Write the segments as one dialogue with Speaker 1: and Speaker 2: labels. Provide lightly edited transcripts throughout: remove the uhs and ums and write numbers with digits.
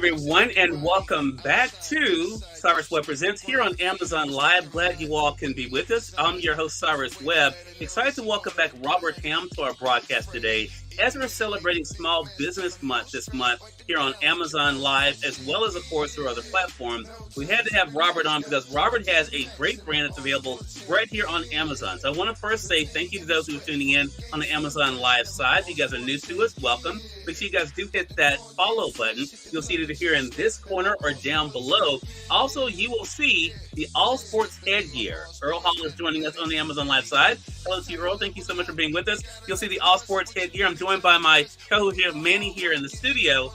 Speaker 1: everyone, and welcome back to Cyrus Webb Presents here on Amazon Live. Glad you all can be with us. I'm your host, Cyrus Webb. Excited to welcome back Robert Helm to our broadcast today as we're celebrating Small Business Month this month here on Amazon Live, as well as, of course, through other platforms. We had to have Robert on because Robert has a great brand that's available right here on Amazon. So I want to first say thank you to those who are tuning in on the Amazon Live side. If you guys are new to us, welcome. Make sure you guys do hit that follow button. You'll see it here in this corner or down below. Also, you will see the AllSports Headgear. Earl Hall is joining us on the Amazon Live side. Hello to you, Earl. Thank you so much for being with us. You'll see the AllSports Headgear. I'm joined by my co-host here, Manny, here in the studio.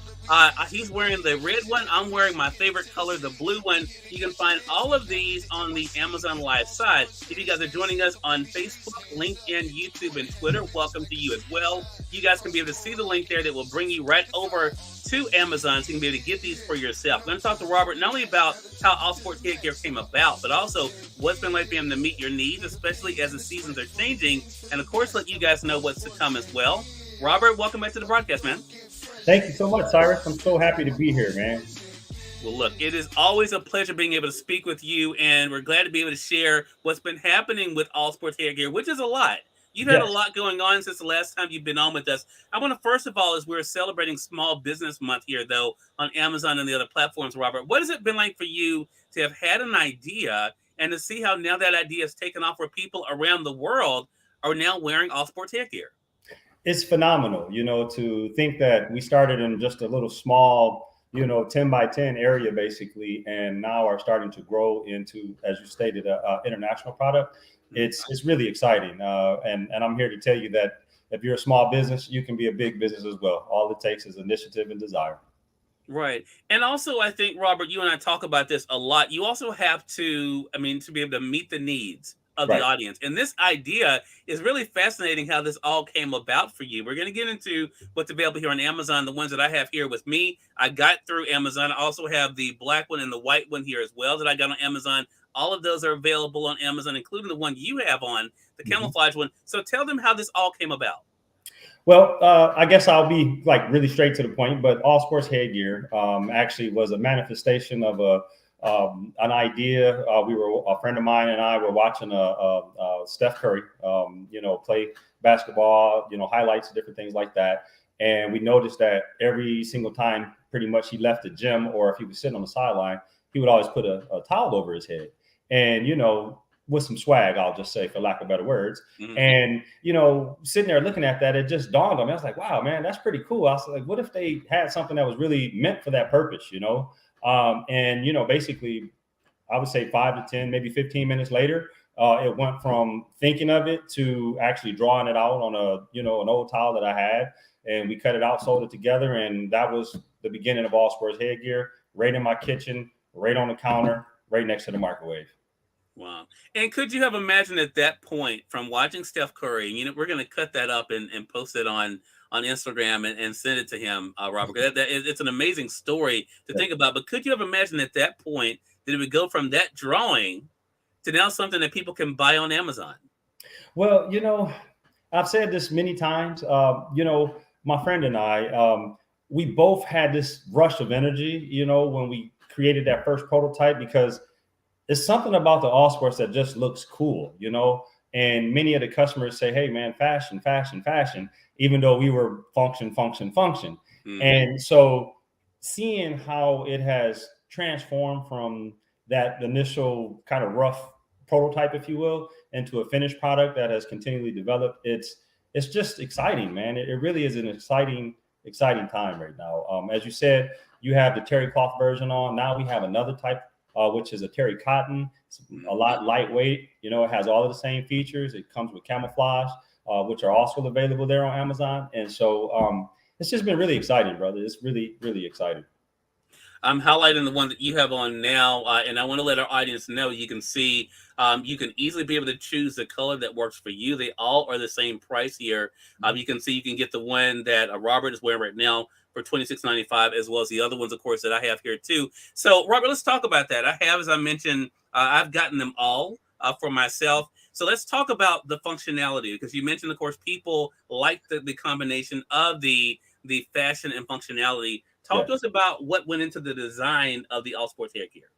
Speaker 1: He's wearing the red one. I'm wearing my favorite color, the blue one. You can find all of these on the Amazon Live side. If you guys are joining us on Facebook, LinkedIn, YouTube, and Twitter, welcome to you as well. You guys can be able to see the link there that will bring you right over to Amazon, so you can be able to get these for yourself. I'm going to talk to Robert not only about how AllSports Headgear came about, but also what's been like for him to meet your needs, especially as the seasons are changing, and of course let you guys know what's to come as well. Robert, welcome back to the broadcast, man.
Speaker 2: Thank you so much, Cyrus. I'm so happy to be here, man.
Speaker 1: Well, look, it is always a pleasure being able to speak with you, and we're glad to be able to share what's been happening with AllSports Headgear, which is a lot. You've had a lot going on since the last time you've been on with us. I want to, first of all, as we're celebrating Small Business Month here, though, on Amazon and the other platforms, Robert, what has it been like for you to have had an idea and to see how now that idea has taken off where people around the world are now wearing AllSports Headgear?
Speaker 2: It's phenomenal, to think that we started in just a little small, 10 by 10 area, basically, and now are starting to grow into, as you stated, a international product. It's really exciting. And I'm here to tell you that if you're a small business, you can be a big business as well. All it takes is initiative and desire.
Speaker 1: Right. And also, I think, Robert, you and I talk about this a lot. You also have to be able to meet the needs of the audience. And this idea is really fascinating how this all came about for you. We're going to get into what's available here on Amazon, the ones that I have here with me. I got through Amazon. I also have the black one and the white one here as well that I got on Amazon. All of those are available on Amazon, including the one you have on, the camouflage one. So tell them how this all came about.
Speaker 2: Well, I guess I'll be really straight to the point, but AllSports Headgear actually was a manifestation of an idea. A friend of mine and I were watching Steph Curry, play basketball, highlights, different things like that. And we noticed that every single time pretty much he left the gym, or if he was sitting on the sideline, he would always put a towel over his head. And, with some swag, I'll just say, for lack of better words. Mm-hmm. And, sitting there looking at that, it just dawned on me. I was like, wow, man, that's pretty cool. I was like, what if they had something that was really meant for that purpose, basically, I would say 5 to 10, maybe 15 minutes later, it went from thinking of it to actually drawing it out on an old towel that I had. And we cut it out, sold it together. And that was the beginning of AllSports Headgear, right in my kitchen, right on the counter, right next to the microwave.
Speaker 1: Wow. And could you have imagined at that point from watching Steph Curry, we're going to cut that up and post it on Instagram and send it to him, Robert. It's an amazing story to think about. But could you have imagined at that point that it would go from that drawing to now something that people can buy on Amazon?
Speaker 2: Well, I've said this many times. My friend and I, we both had this rush of energy, when we created that first prototype, because it's something about the AllSports that just looks cool, and many of the customers say, hey, man, fashion, fashion, fashion, even though we were function. Mm-hmm. And so seeing how it has transformed from that initial kind of rough prototype, if you will, into a finished product that has continually developed, it's just exciting, man. It really is an exciting time right now. As you said, you have the terry cloth version on. Now we have another type, which is a terry cotton. It's a lot lightweight. It has all of the same features. It comes with camouflage, which are also available there on Amazon. And so it's just been really exciting, brother. It's really, really exciting.
Speaker 1: I'm highlighting the one that you have on now, and I want to let our audience know you can see, you can easily be able to choose the color that works for you. They all are the same price here. You can see you can get the one that Robert is wearing right now for $26.95, as well as the other ones, of course, that I have here too. So, Robert, let's talk about that. I have, as I mentioned, I've gotten them all for myself. So let's talk about the functionality, because you mentioned, of course, people like the combination of the fashion and functionality. Talk to us about what went into the design of the AllSports Headgear.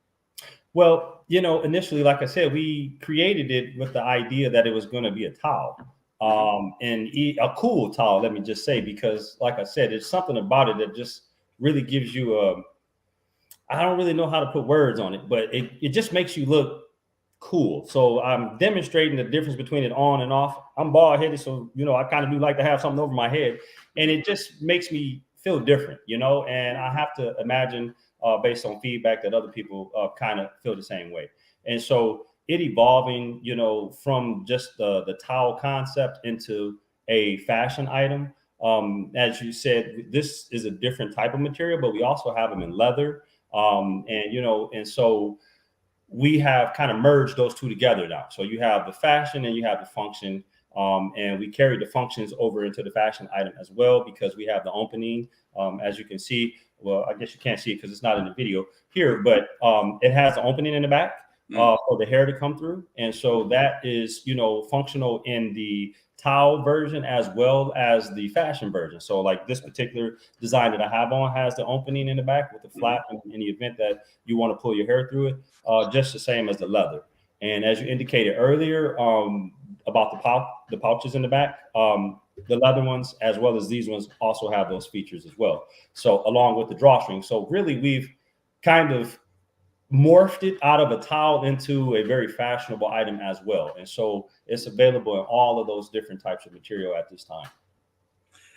Speaker 2: Well, initially, like I said, we created it with the idea that it was going to be a towel, and a cool towel, let me just say, because like I said, there's something about it that just really gives you I don't really know how to put words on it, but it just makes you look cool. So I'm demonstrating the difference between it on and off. I'm bald headed, so I kind of do like to have something over my head, and it just makes me feel different, and I have to imagine based on feedback that other people kind of feel the same way. And so it evolving, from just the towel concept into a fashion item. As you said, this is a different type of material, but we also have them in leather. And so we have kind of merged those two together now. So you have the fashion and you have the function. And we carry the functions over into the fashion item as well, because we have the opening, as you can see. Well, I guess you can't see it because it's not in the video here, but it has an opening in the back for the hair to come through. And so that is, functional in the towel version as well as the fashion version. So like this particular design that I have on has the opening in the back with the flap in the event that you want to pull your hair through it, just the same as the leather. And as you indicated earlier, about the pouches in the back, the leather ones as well as these ones also have those features as well. So along with the drawstring. So really we've kind of morphed it out of a towel into a very fashionable item as well. And so it's available in all of those different types of material at this time.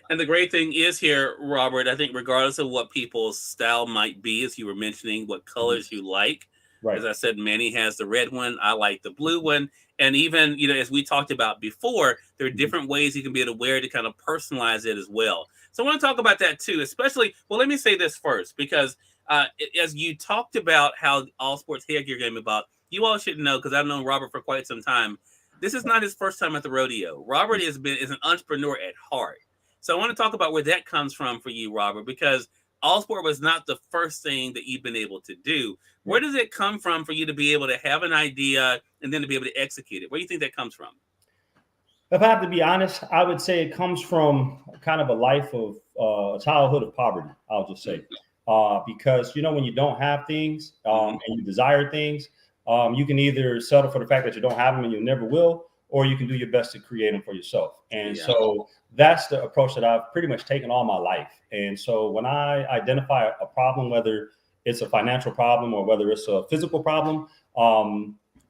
Speaker 1: And the great thing is here, Robert, I think regardless of what people's style might be, as you were mentioning, what colors you like, right. As I said, Manny has the red one. I like the blue one. And even, as we talked about before, there are different ways you can be able to wear it to kind of personalize it as well. So I want to talk about that too, especially, well, let me say this first, because as you talked about how AllSports Headgear came about, you all should know, because I've known Robert for quite some time, this is not his first time at the rodeo. Robert is an entrepreneur at heart. So I want to talk about where that comes from for you, Robert, because AllSport was not the first thing that you've been able to do. Where does it come from for you to be able to have an idea and then to be able to execute it? Where do you think that comes from?
Speaker 2: If I have to be honest, I would say it comes from kind of a life of a childhood of poverty, I'll just say. Because, when you don't have things and you desire things, you can either settle for the fact that you don't have them and you never will, or you can do your best to create them for yourself. And so that's the approach that I've pretty much taken all my life. And so when I identify a problem, whether it's a financial problem or whether it's a physical problem,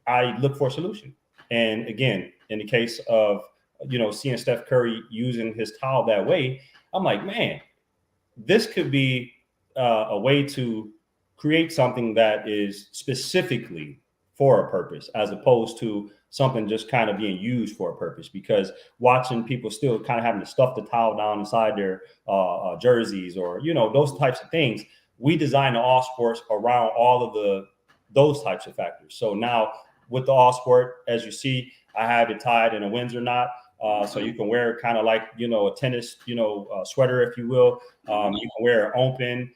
Speaker 2: I look for a solution. And again, in the case of, seeing Steph Curry using his towel that way, I'm like, man, this could be a way to create something that is specifically for a purpose, as opposed to something just kind of being used for a purpose. Because watching people still kind of having to stuff the towel down inside their jerseys or, those types of things, we design the AllSports around all of those types of factors. So now with the AllSport, as you see, I have it tied in a Windsor knot. So you can wear it kind of like, a tennis, sweater, if you will. You can wear it open.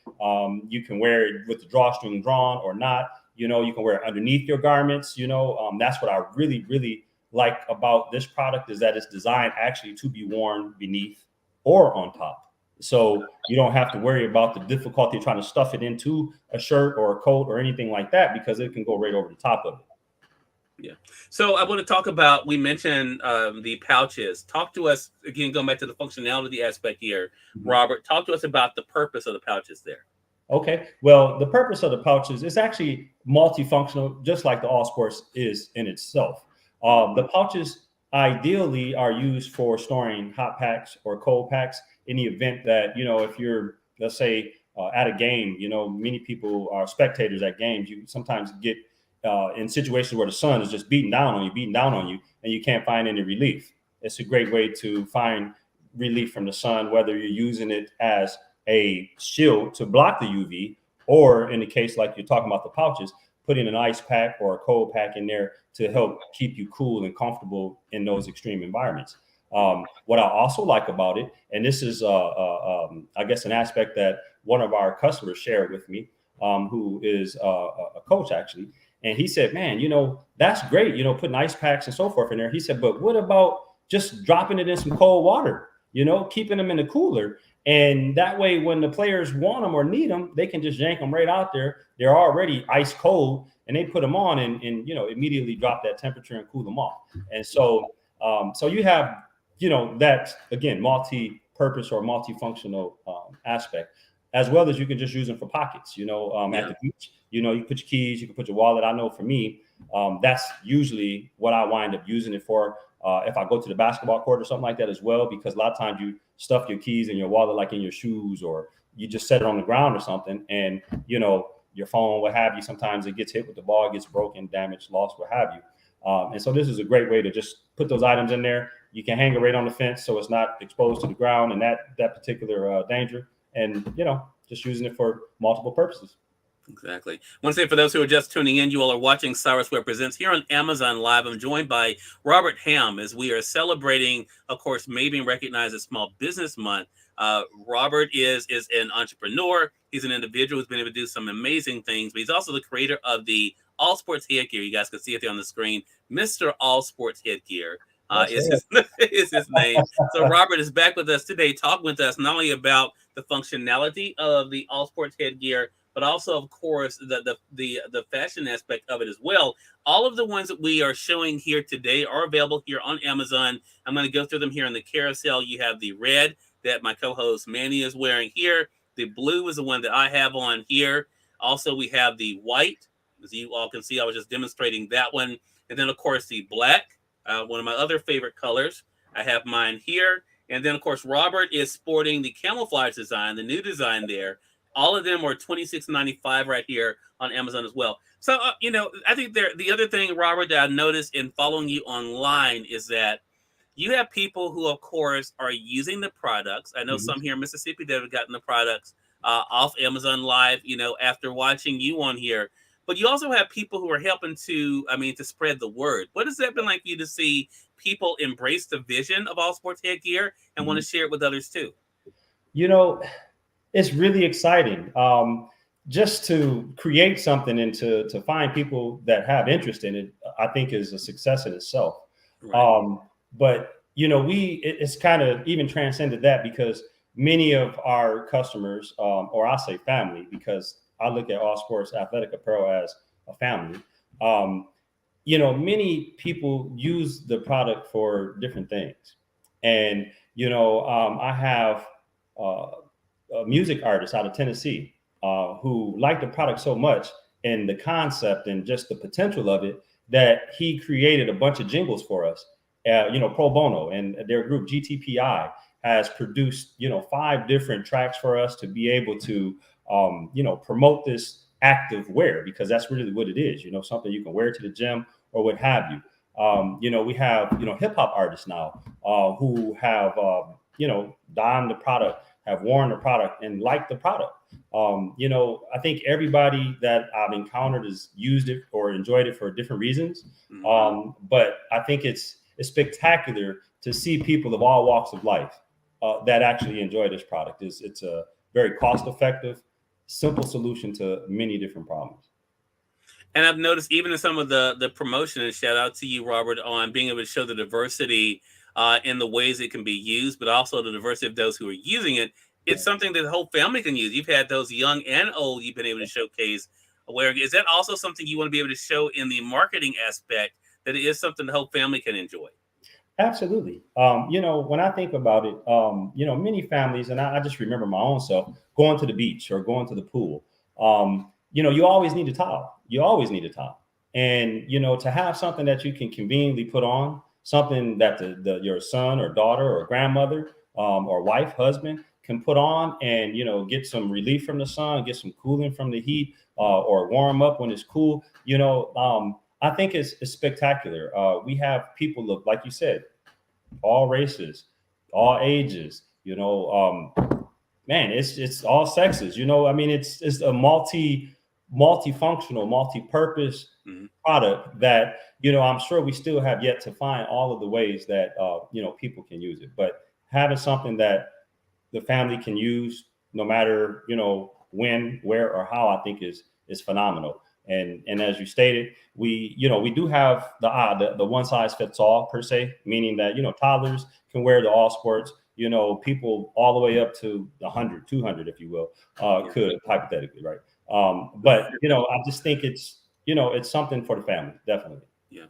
Speaker 2: You can wear it with the drawstring drawn or not. You can wear it underneath your garments. That's what I really, really like about this product, is that it's designed actually to be worn beneath or on top. So you don't have to worry about the difficulty trying to stuff it into a shirt or a coat or anything like that, because it can go right over the top of it.
Speaker 1: Yeah. So I want to talk about, we mentioned the pouches. Talk to us, again, going back to the functionality aspect here, Robert, talk to us about the purpose of the pouches there.
Speaker 2: Okay. Well, the purpose of the pouches is actually multifunctional, just like the AllSports is in itself. The pouches ideally are used for storing hot packs or cold packs in the event that, if you're, let's say, at a game, many people are spectators at games. You sometimes get in situations where the sun is just beating down on you, and you can't find any relief. It's a great way to find relief from the sun, whether you're using it as a shield to block the UV, or in the case like you're talking about the pouches, putting an ice pack or a cold pack in there to help keep you cool and comfortable in those extreme environments. What I also like about it, and this is, I guess, an aspect that one of our customers shared with me, who is a coach actually. And he said, man, that's great, putting ice packs and so forth in there. He said, but what about just dropping it in some cold water, keeping them in the cooler? And that way, when the players want them or need them, they can just yank them right out there. They're already ice cold, and they put them on and immediately drop that temperature and cool them off. And so so you have that, again, multi-purpose or multifunctional aspect, as well as you can just use them for pockets. At the beach, you put your keys, you can put your wallet. I know for me, that's usually what I wind up using it for. If I go to the basketball court or something like that as well, because a lot of times you stuff your keys in your wallet, like in your shoes, or you just set it on the ground or something, and your phone, what have you. Sometimes it gets hit with the ball, it gets broken, damaged, lost, what have you. And so this is a great way to just put those items in there. You can hang it right on the fence, so it's not exposed to the ground and that particular danger. And just using it for multiple purposes.
Speaker 1: Exactly. I want to say, for those who are just tuning in, you all are watching Cyrus Webb Presents here on Amazon Live. I'm joined by Robert Helm as we are celebrating, of course, May being recognized as Small Business Month. Robert is an entrepreneur. He's an individual who's been able to do some amazing things, but he's also the creator of the AllSports Headgear. You guys can see it there on the screen. Mr. AllSports Headgear is his name. So Robert is back with us today, talking with us not only about the functionality of the AllSports Headgear, but also, of course, the fashion aspect of it as well. All of the ones that we are showing here today are available here on Amazon. I'm going to go through them here in the carousel. You have the red that my co-host Manny is wearing here. The blue is the one that I have on here. Also, we have the white. As you all can see, I was just demonstrating that one. And then, of course, the black, one of my other favorite colors. I have mine here. And then, of course, Robert is sporting the camouflage design, the new design there. All of them are $26.95 right here on Amazon as well. So, I think the other thing, Robert, that I noticed in following you online is that you have people who, of course, are using the products. I know some here in Mississippi that have gotten the products off Amazon Live, after watching you on here. But you also have people who are helping to spread the word. What has that been like for you to see people embrace the vision of AllSports Headgear and want to share it with others too?
Speaker 2: It's really exciting just to create something and to find people that have interest in it. I think is a success in itself. Right. But it's kind of even transcended that, because many of our customers, or I say family, because I look at AllSports athletic apparel as a family. Many people use the product for different things, and I have a music artist out of Tennessee who liked the product so much and the concept and just the potential of it that he created a bunch of jingles for us, pro bono, and their group GTPI has produced 5 different tracks for us to be able to promote this active wear, because that's really what it is, something you can wear to the gym or what have you. We have hip hop artists now who have donned the product, have worn the product and liked the product. I think everybody that I've encountered has used it or enjoyed it for different reasons. But I think it's spectacular to see people of all walks of life that actually enjoy this product. It's a very cost-effective, simple solution to many different problems.
Speaker 1: And I've noticed even in some of the promotion, and shout out to you, Robert, on being able to show the diversity in the ways it can be used, but also the diversity of those who are using it. It's something that the whole family can use. You've had those young and old you've been able to showcase. Is that also something you want to be able to show in the marketing aspect, that it is something the whole family can enjoy?
Speaker 2: Absolutely. When I think about it, many families, and I just remember my own self going to the beach or going to the pool. You always need a towel. You always need a towel. And, to have something that you can conveniently put on, something that your son or daughter or grandmother or wife, husband can put on and, get some relief from the sun, get some cooling from the heat, or warm up when it's cool. I think it's spectacular. We have people of, like you said, all races, all ages, it's all sexes, it's a multifunctional, multi-purpose product that, I'm sure we still have yet to find all of the ways that, people can use it. But having something that the family can use no matter, when, where, or how, I think is phenomenal. And as you stated, we do have the one size fits all per se, meaning that, toddlers can wear the AllSports, people all the way up to 100, 200, if you will, could hypothetically, right? But I just think it's something for the family, definitely.
Speaker 1: Yeah.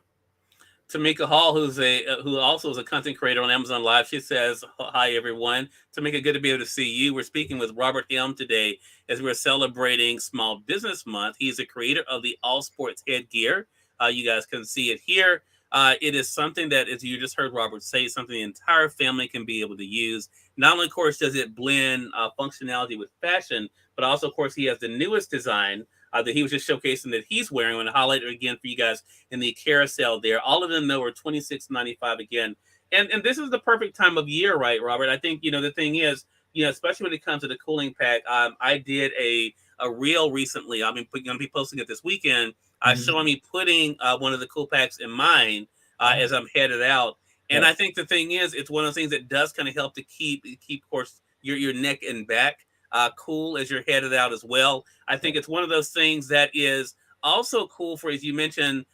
Speaker 1: Tamika Hall, who also is a content creator on Amazon Live, she says, "Hi everyone. Tamika, good to be able to see you. We're speaking with Robert Helm today as we're celebrating Small Business Month. He's a creator of the AllSports Headgear. You guys can see it here. It is something that, as you just heard Robert say, something the entire family can be able to use. Not only, of course, does it blend functionality with fashion, but also, of course, he has the newest design that he was just showcasing that he's wearing. I'm going to highlight it again for you guys in the carousel there. All of them, though, are $26.95 again. And this is the perfect time of year, right, Robert? I think, the thing is, especially when it comes to the cooling pack, I did a reel recently. I'm going to be posting it this weekend, showing me putting one of the cool packs in mine as I'm headed out. And I think the thing is, it's one of those things that does kind of help to keep, of course, your neck and back cool as you're headed out as well. I think it's one of those things that is also cool for, as you mentioned,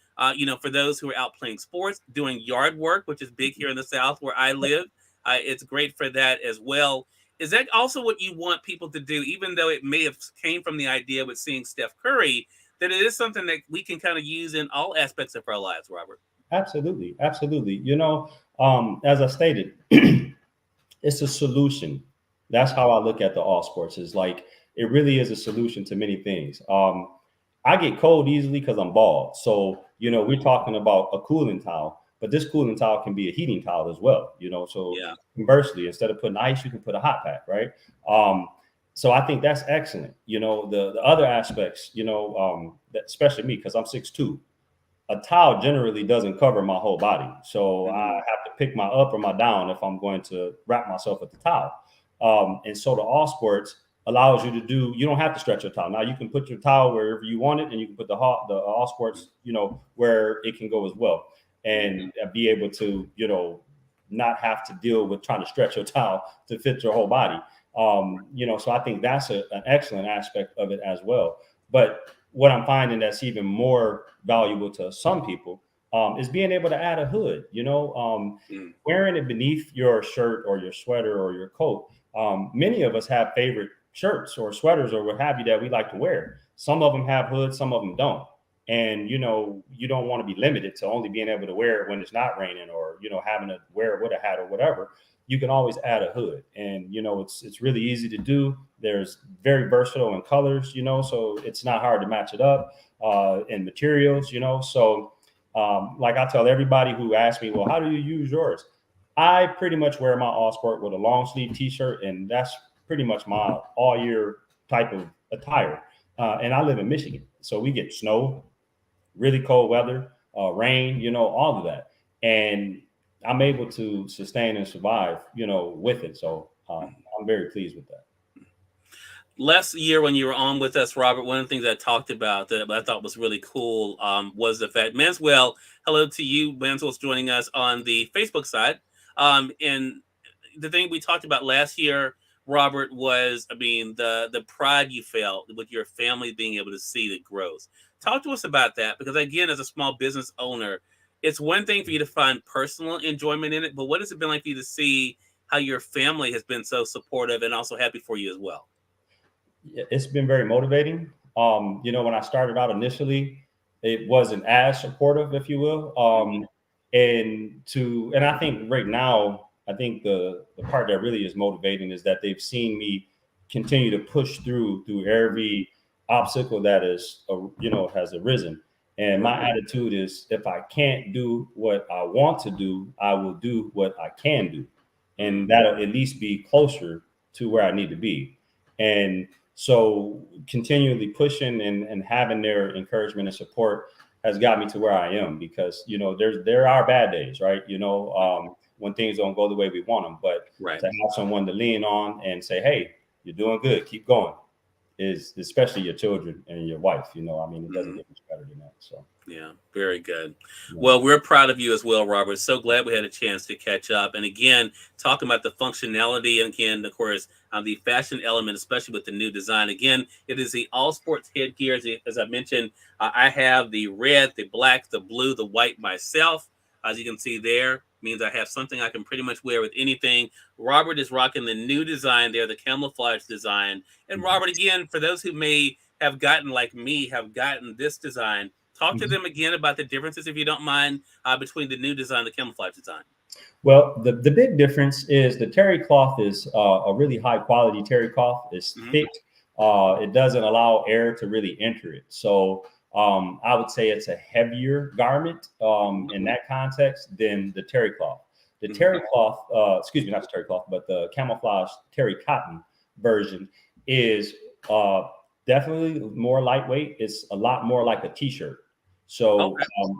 Speaker 1: for those who are out playing sports, doing yard work, which is big here in the South where I live. It's great for that as well. Is that also what you want people to do, even though it may have came from the idea with seeing Steph Curry, that it is something that we can kind of use in all aspects of our lives, Robert?
Speaker 2: Absolutely. Absolutely. As I stated, it's a solution. That's how I look at the AllSports. Is like, it really is a solution to many things. I get cold easily because I'm bald. So, we're talking about a cooling towel, but this cooling towel can be a heating towel as well, so conversely, instead of putting ice, you can put a hot pack, right? So I think that's excellent. The other aspects, especially me, because I'm 6'2", a towel generally doesn't cover my whole body. So I have to pick my up or my down if I'm going to wrap myself with the towel. And so the AllSports allows you to you don't have to stretch your towel. Now you can put your towel wherever you want it, and you can put the AllSports, where it can go as well, and be able to, not have to deal with trying to stretch your towel to fit your whole body. So I think that's an excellent aspect of it as well. But what I'm finding that's even more valuable to some people is being able to add a hood, wearing it beneath your shirt or your sweater or your coat. Many of us have favorite shirts or sweaters or what have you that we like to wear. Some of them have hoods, some of them don't. And, you don't want to be limited to only being able to wear it when it's not raining or, having to wear it with a hat or whatever. You can always add a hood, and, it's really easy to do. There's very versatile in colors, so it's not hard to match it up in materials, So like I tell everybody who asks me, well, how do you use yours? I pretty much wear my AllSport with a long sleeve t-shirt, and that's pretty much my all year type of attire. And I live in Michigan, so we get snow, really cold weather, rain, all of that. And I'm able to sustain and survive, with it. So I'm very pleased with that.
Speaker 1: Last year when you were on with us, Robert, one of the things I talked about that I thought was really cool was the fact, Manswell, hello to you. Manswell's joining us on the Facebook side. And the thing we talked about last year, Robert, was, the pride you felt with your family being able to see the growth. Talk to us about that, because again, as a small business owner, it's one thing for you to find personal enjoyment in it, but what has it been like for you to see how your family has been so supportive and also happy for you as well?
Speaker 2: It's been very motivating. When I started out initially, it wasn't as supportive, if you will. And I think right now, I think the part that really is motivating is that they've seen me continue to push through every obstacle that has arisen. And my attitude is, if I can't do what I want to do, I will do what I can do. And that'll at least be closer to where I need to be. And so continually pushing and having their encouragement and support has got me to where I am, because, there are bad days, right? When things don't go the way we want them, but to have someone to lean on and say, hey, you're doing good, keep going, is, especially your children and your wife, it doesn't get much better than that. So.
Speaker 1: Yeah, very good. Yeah. Well, we're proud of you as well, Robert. So glad we had a chance to catch up. And again, talking about the functionality, and again, of course, the fashion element, especially with the new design. Again, it is the AllSports Headgear. As I mentioned, I have the red, the black, the blue, the white myself. As you can see there, means I have something I can pretty much wear with anything. Robert is rocking the new design there, the camouflage design. And Robert, again, for those who may have gotten, like me, have gotten this design, talk to them again about the differences, if you don't mind, between the new design and the camouflage design.
Speaker 2: Well, the big difference is the terry cloth is a really high quality terry cloth. It's thick. It doesn't allow air to really enter it. So I would say it's a heavier garment in that context than the terry cloth. The terry cloth, excuse me, not the terry cloth, but the camouflage terry cotton version is definitely more lightweight. It's a lot more like a t-shirt. So,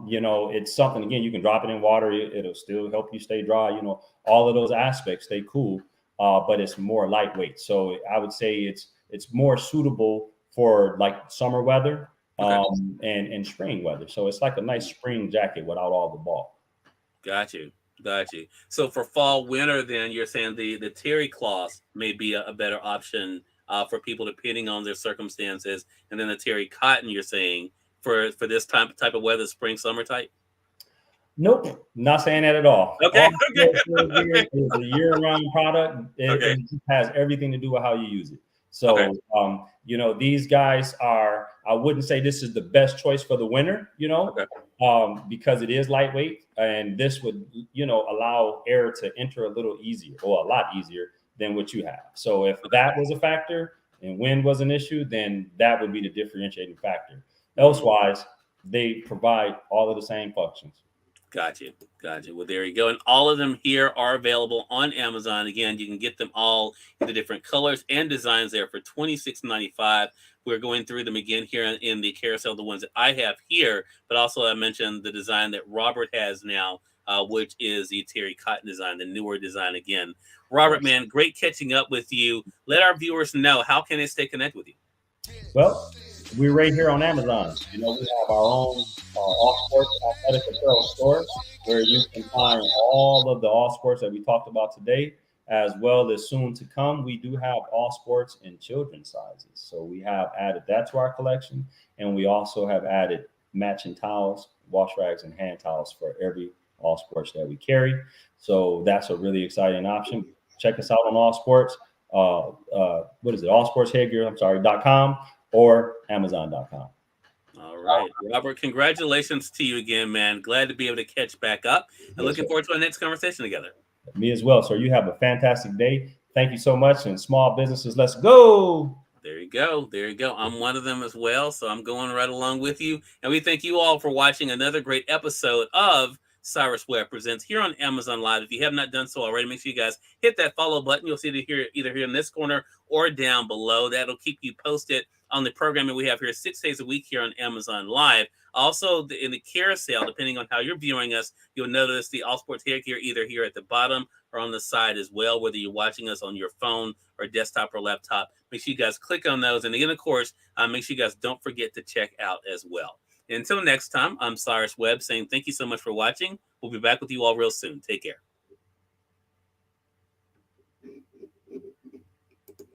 Speaker 2: you know, it's something, again, you can drop it in water. It'll still help you stay dry. You know, all of those aspects, stay cool, but it's more lightweight. So I would say it's more suitable for like summer weather and spring weather. So it's like a nice spring jacket without all the bulk.
Speaker 1: Got you. So for fall, winter, then you're saying the terry cloth may be a better option for people depending on their circumstances. And then the terry cotton, you're saying, for this type of weather, spring, summer type?
Speaker 2: Nope, not saying that at all.
Speaker 1: Okay.
Speaker 2: It's a year-round product. It has everything to do with how you use it. So, you know, these guys are, I wouldn't say this is the best choice for the winter, you know, because it is lightweight, and this would, you know, allow air to enter a little easier, or a lot easier than what you have. So if that was a factor and wind was an issue, then that would be the differentiating factor. Elsewise, they provide all of the same functions.
Speaker 1: Gotcha. Well, there you go. And all of them here are available on Amazon. Again, you can get them all in the different colors and designs there for $26.95. We're going through them again here in the carousel, the ones that I have here, but also I mentioned the design that Robert has now, which is the terry cotton design, the newer design again. Robert, man, great catching up with you. Let our viewers know, how can they stay connected with you?
Speaker 2: Well, we're right here on Amazon. You know, we have our own AllSports athletic apparel store where you can find all of the AllSports that we talked about today, as well as soon to come. We do have AllSports in children's sizes. So we have added that to our collection. And we also have added matching towels, wash rags, and hand towels for every AllSports that we carry. So that's a really exciting option. Check us out on AllSports. What is it? AllSports Headgear, .com or Amazon.com.
Speaker 1: All right, Robert, congratulations to you again, man. Glad to be able to catch back up, and looking forward to our next conversation together.
Speaker 2: Me as well, sir. You have a fantastic day. Thank you so much. And small businesses, let's go.
Speaker 1: There you go. I'm one of them as well, so I'm going right along with you. And we thank you all for watching another great episode of Cyrus Webb Presents here on Amazon Live. If you have not done so already, make sure you guys hit that follow button. You'll see it here, either here in this corner or down below. That'll keep you posted on the programming we have here 6 days a week here on Amazon Live. Also, in the carousel, depending on how you're viewing us, you'll notice the AllSports Headgear either here at the bottom or on the side as well, whether you're watching us on your phone or desktop or laptop. Make sure you guys click on those. And again, of course, make sure you guys don't forget to check out as well. Until next time, I'm Cyrus Webb saying thank you so much for watching. We'll be back with you all real soon. Take care.